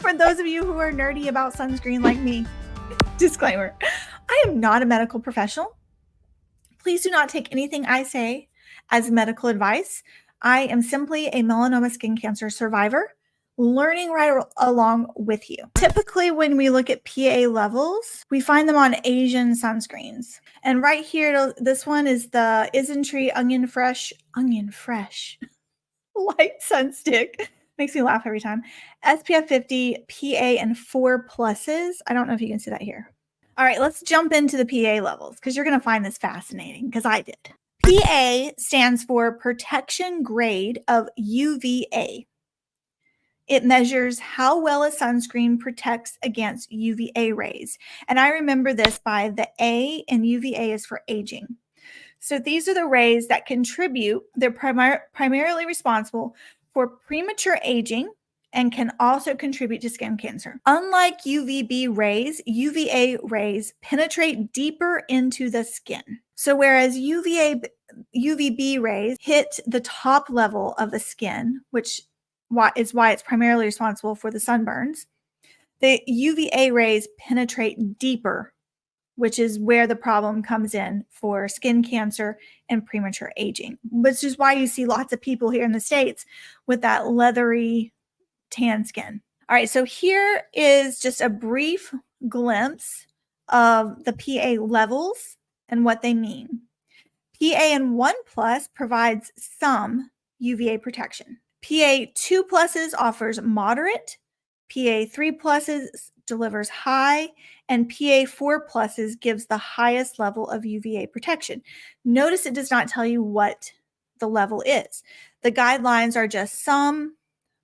For those of you who are nerdy about sunscreen like me, disclaimer, I am not a medical professional. Please do not take anything I say as medical advice. I am simply a melanoma skin cancer survivor, learning right along with you. Typically, when we look at PA levels, we find them on Asian sunscreens. And right here, this one is the Isntree Onion Fresh Light Sunstick. Makes me laugh every time. SPF 50, PA, and 4 pluses. I don't know if you can see that here. All right, let's jump into the PA levels because you're going to find this fascinating because I did. PA stands for Protection Grade of UVA. It measures how well a sunscreen protects against UVA rays. And I remember this by the A in UVA is for aging. So these are the rays that contribute. They're primarily responsible for premature aging and can also contribute to skin cancer. Unlike UVB rays, UVA rays penetrate deeper into the skin. So whereas UVB rays hit the top level of the skin, which is why it's primarily responsible for the sunburns, the UVA rays penetrate deeper, which is where the problem comes in for skin cancer and premature aging, which is why you see lots of people here in the States with that leathery tan skin. All right, so here is just a brief glimpse of the PA levels and what they mean. PA and 1 plus provides some UVA protection. PA 2 pluses offers moderate, PA 3 pluses delivers high, and PA 4 pluses gives the highest level of UVA protection. Notice it does not tell you what the level is. The guidelines are just some,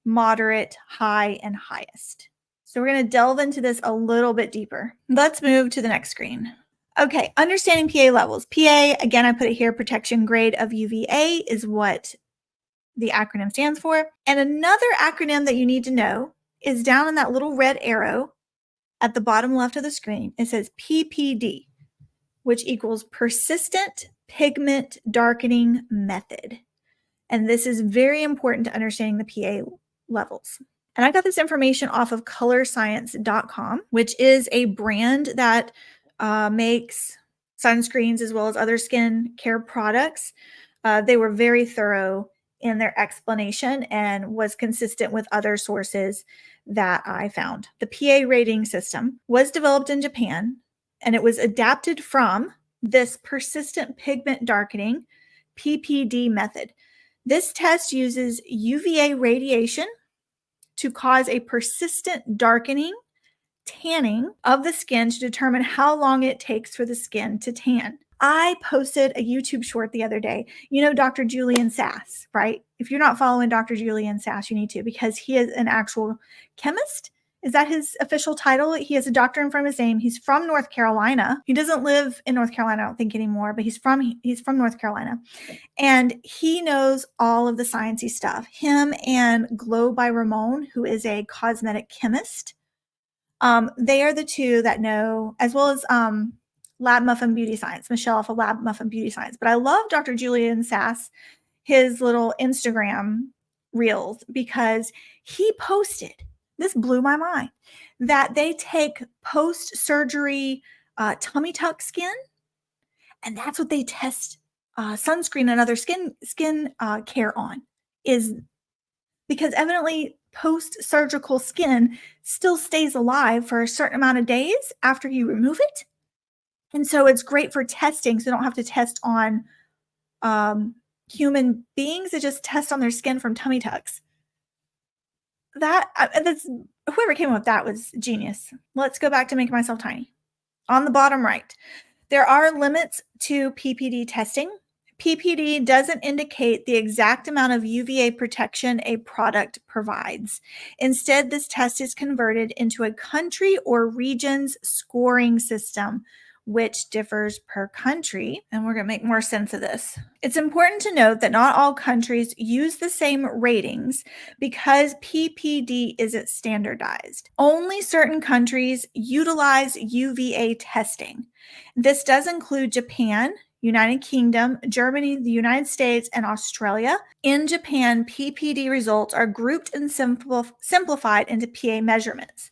moderate, high, and highest. So we're going to delve into this a little bit deeper. Let's move to the next screen. Okay, understanding PA levels. PA, again, I put it here, protection grade of UVA is what the acronym stands for. And another acronym that you need to know is down in that little red arrow at the bottom left of the screen. It says PPD, which equals Persistent Pigment Darkening Method. And this is very important to understanding the PA levels. And I got this information off of colorscience.com, which is a brand that makes sunscreens as well as other skin care products. They were very thorough in their explanation and was consistent with other sources that I found. The PA rating system was developed in Japan, and it was adapted from this Persistent Pigment Darkening, PPD method. This test uses UVA radiation to cause a persistent darkening, tanning of the skin to determine how long it takes for the skin to tan. I posted a YouTube short the other day. You know Dr. Julian Sass, right? If you're not following Dr. Julian Sass, you need to, because he is an actual chemist. Is that his official title? He has a doctor in front of his name. He's from North Carolina. He doesn't live in North Carolina, I don't think, anymore, but he's from North Carolina. And he knows all of the sciencey stuff. Him and Glow by Ramon, who is a cosmetic chemist. They are the two that know, as well as Lab Muffin Beauty Science, Michelle off of Lab Muffin Beauty Science. But I love Dr. Julian Sass, his little Instagram reels, because he posted, this blew my mind, that they take post-surgery tummy tuck skin, and that's what they test sunscreen and other skin care on, is because evidently post-surgical skin still stays alive for a certain amount of days after you remove it. And so it's great for testing, so you don't have to test on human beings. It just tests on their skin from tummy tucks. That's whoever came up with that was genius. Let's go back to Make Myself Tiny. On the bottom right, there are limits to PPD testing. PPD doesn't indicate the exact amount of UVA protection a product provides. Instead, this test is converted into a country or region's scoring system, which differs per country, and we're going to make more sense of this. It's important to note that not all countries use the same ratings because PPD isn't standardized. Only certain countries utilize UVA testing. This does include Japan, United Kingdom, Germany, the United States, and Australia. In Japan, PPD results are grouped and simplified into PA measurements.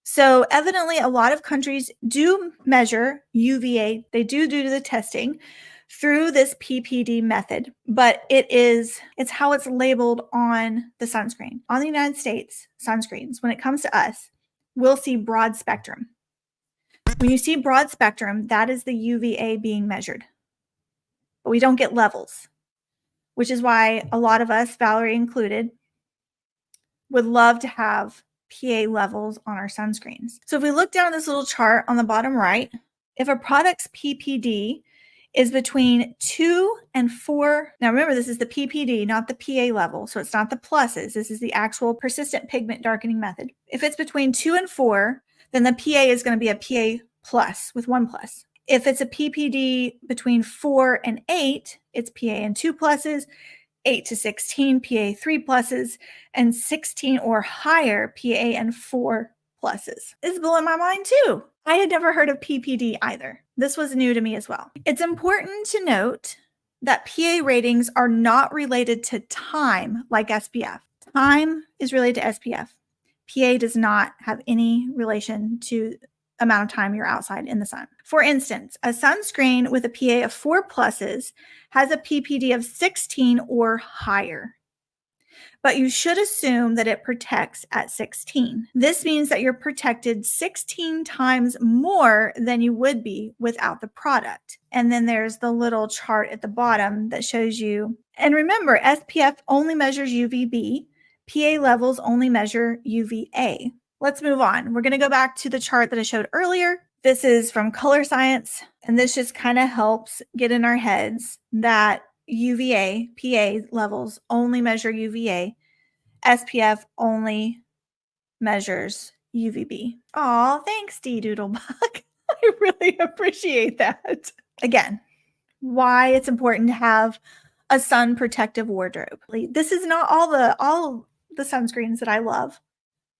So evidently, a lot of countries do measure UVA. They do the testing through this PPD method, but it's how it's labeled on the sunscreen. On the United States sunscreens, when it comes to us, we'll see broad spectrum. When you see broad spectrum, that is the UVA being measured. But we don't get levels, which is why a lot of us, Valerie included, would love to have PA levels on our sunscreens. So if we look down at this little chart on the bottom right, if a product's PPD is between 2 and 4, now remember this is the PPD, not the PA level, so it's not the pluses. This is the actual persistent pigment darkening method. If it's between 2 and 4, then the PA is going to be a PA plus with 1 plus. If it's a PPD between 4 and 8, it's PA and 2 pluses. 8 to 16, PA 3 pluses, and 16 or higher, PA and 4 pluses. It's blowing my mind too. I had never heard of PPD either. This was new to me as well. It's important to note that PA ratings are not related to time like SPF. Time is related to SPF. PA does not have any relation to amount of time you're outside in the sun. For instance, a sunscreen with a PA of 4 pluses has a PPD of 16 or higher. But you should assume that it protects at 16. This means that you're protected 16 times more than you would be without the product. And then there's the little chart at the bottom that shows you. And remember, SPF only measures UVB. PA levels only measure UVA. Let's move on. We're going to go back to the chart that I showed earlier. This is from Color Science, and this just kind of helps get in our heads that UVA, PA levels only measure UVA. SPF only measures UVB. Aw, thanks, D Doodlebug. I really appreciate that. Again, why it's important to have a sun protective wardrobe. This is not all the sunscreens that I love.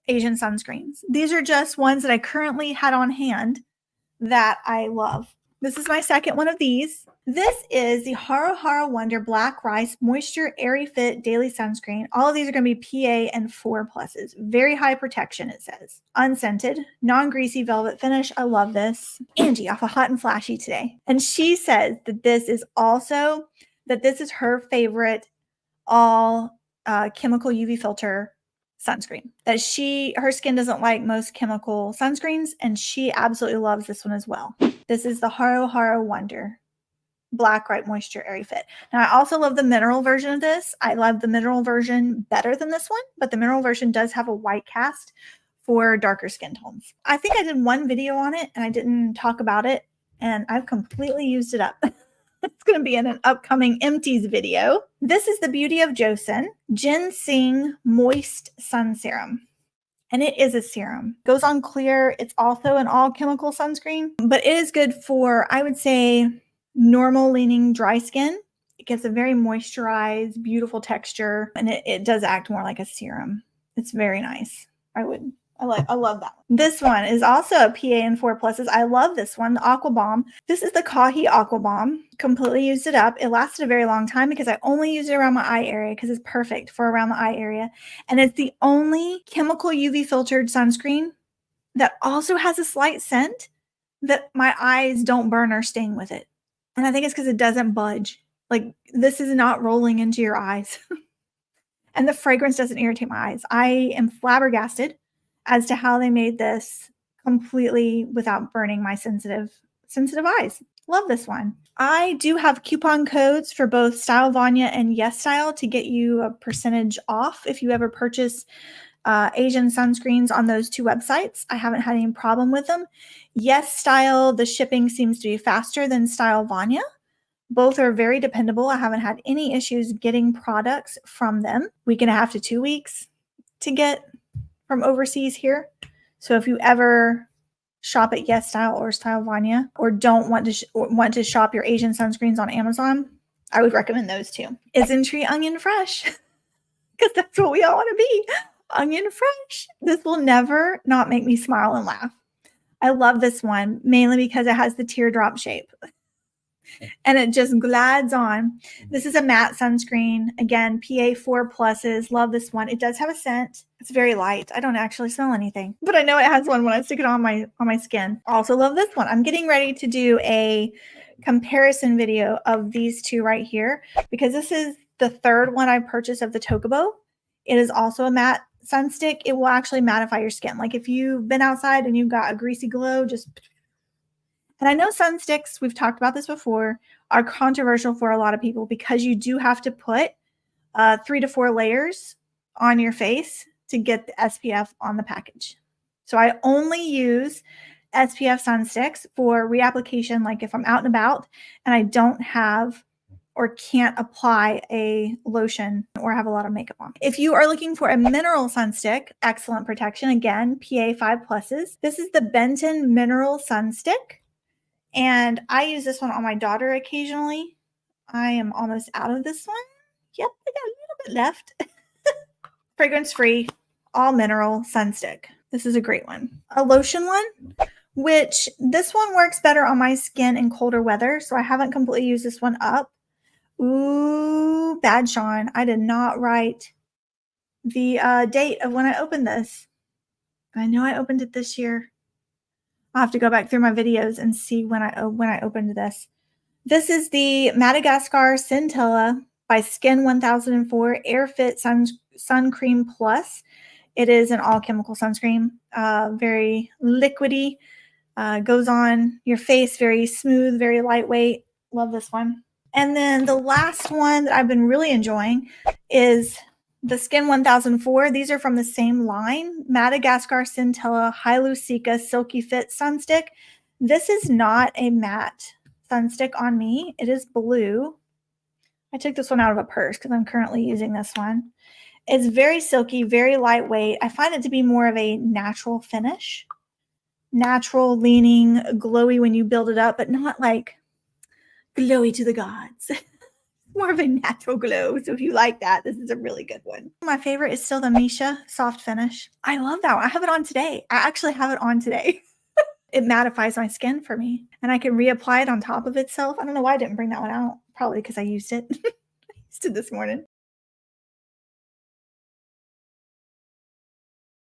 Asian sunscreens. These are just ones that I currently had on hand that I love. This is my second one of these. This is the Haruhara Wonder Black Rice Moisture Airy Fit Daily Sunscreen. All of these are going to be PA and 4 pluses. Very high protection, it says. Unscented, non-greasy velvet finish. I love this. Angie off of Hot and Flashy today. And she says that this is her favorite all chemical UV filter sunscreen. That her skin doesn't like most chemical sunscreens, and she absolutely loves this one as well. This is the Haruhara Wonder Black Rice Moisture Airy Fit. Now, I also love the mineral version of this. I love the mineral version better than this one, but the mineral version does have a white cast for darker skin tones. I think I did one video on it and I didn't talk about it, and I've completely used it up. It's going to be in an upcoming empties video. This is the Beauty of Joseon Ginseng Moist Sun Serum. And it is a serum. Goes on clear. It's also an all chemical sunscreen, but it is good for, I would say, normal leaning dry skin. It gives a very moisturized, beautiful texture, and it does act more like a serum. It's very nice. I love that one. This one is also a PA and 4 pluses. I love this one, the Aqua Bomb. This is the Kahi Aqua Bomb. Completely used it up. It lasted a very long time because I only use it around my eye area because it's perfect for around the eye area. And it's the only chemical UV filtered sunscreen that also has a slight scent that my eyes don't burn or sting with it. And I think it's because it doesn't budge. Like, this is not rolling into your eyes. And the fragrance doesn't irritate my eyes. I am flabbergasted as to how they made this completely without burning my sensitive eyes. Love this one. I do have coupon codes for both Style Vanya and Yes Style to get you a percentage off if you ever purchase Asian sunscreens on those two websites. I haven't had any problem with them. Yes Style, the shipping seems to be faster than Style Vanya. Both are very dependable. I haven't had any issues getting products from them. Week and a half to 2 weeks to get from overseas here. So if you ever shop at Yes Style or Style Vanya, or don't want to shop your Asian sunscreens on Amazon, I would recommend those two. Isntree Onion Fresh, because that's what we all want to be. Onion Fresh. This will never not make me smile and laugh. I love this one mainly because it has the teardrop shape. and it just glides on. This is a matte sunscreen. Again, PA 4 pluses. Love this one. It does have a scent. It's very light. I don't actually smell anything, but I know it has one when I stick it on my skin. Also love this one. I'm getting ready to do a comparison video of these two right here because this is the third one I purchased of the Tokubo. It is also a matte sunstick. It will actually mattify your skin. Like if you've been outside and you've got a greasy glow, just... And I know sunsticks, we've talked about this before, are controversial for a lot of people because you do have to put 3 to 4 layers on your face to get the SPF on the package. So I only use SPF sunsticks for reapplication, like if I'm out and about and I don't have or can't apply a lotion or have a lot of makeup on. If you are looking for a mineral sunstick, excellent protection, again, PA 5 pluses. This is the Benton Mineral Sunstick. And I use this one on my daughter occasionally. I am almost out of this one. Yep, I got a little bit left. Fragrance-free, all mineral sunstick. This is a great one. A lotion one, which this one works better on my skin in colder weather, so I haven't completely used this one up. Ooh, bad Sean. I did not write the date of when I opened this. I know I opened it this year. I'll have to go back through my videos and see when I opened this. This is the Madagascar Scintilla by Skin 1004 Air Fit Sun Cream Plus. It is an all-chemical sunscreen, very liquidy, goes on your face, very smooth, very lightweight. Love this one. And then the last one that I've been really enjoying is the Skin 1004. These are from the same line, Madagascar Scintilla Hylucica Silky Fit Sunstick. This is not a matte sunstick on me. It is blue. I took this one out of a purse because I'm currently using this one. It's very silky, very lightweight. I find it to be more of a natural finish. Natural leaning, glowy when you build it up, but not like glowy to the gods. More of a natural glow. So if you like that, this is a really good one. My favorite is still the Misha Soft Finish. I love that one. I have it on today. I actually have it on today. It mattifies my skin for me. And I can reapply it on top of itself. I don't know why I didn't bring that one out. Probably because I used it. I used it this morning.